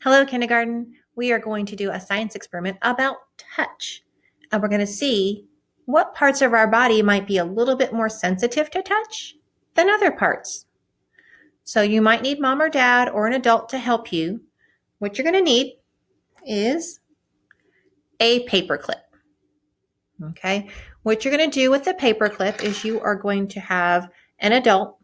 Hello, kindergarten. We are going to do a science experiment about touch. And we're going to see what parts of our body might be a little bit more sensitive to touch than other parts. So you might need mom or dad or an adult to help you. What you're going to need is a paper clip. Okay. What you're going to do with the paper clip is you are going to have an adult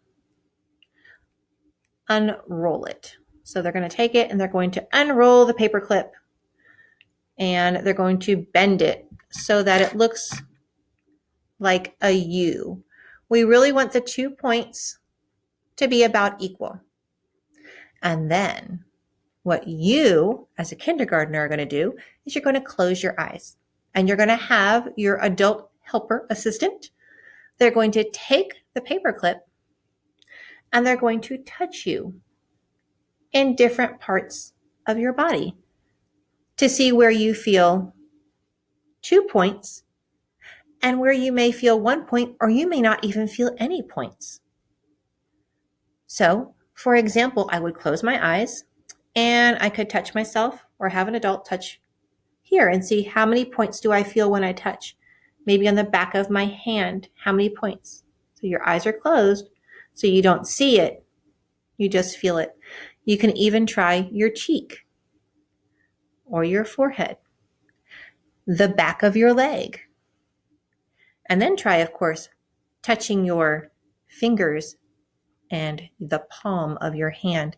unroll it. So they're going to take it and they're going to unroll the paper clip and they're going to bend it so that it looks like a U. We really want the 2 points to be about equal. And then what you, as a kindergartner, are going to do is you're going to close your eyes and you're going to have your adult helper assistant. They're going to take the paper clip and they're going to touch you in different parts of your body to see where you feel 2 points and where you may feel 1 point, or you may not even feel any points. So, for example, I would close my eyes and I could touch myself or have an adult touch here and see how many points do I feel when I touch. Maybe on the back of my hand, how many points? So your eyes are closed, so you don't see it, you just feel it. You can even try your cheek or your forehead, the back of your leg. And then try, of course, touching your fingers and the palm of your hand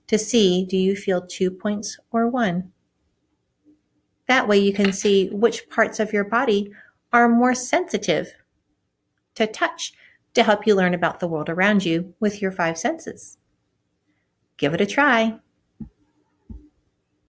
to see, do you feel 2 points or 1? That way you can see which parts of your body are more sensitive to touch to help you learn about the world around you with your 5 senses. Give it a try.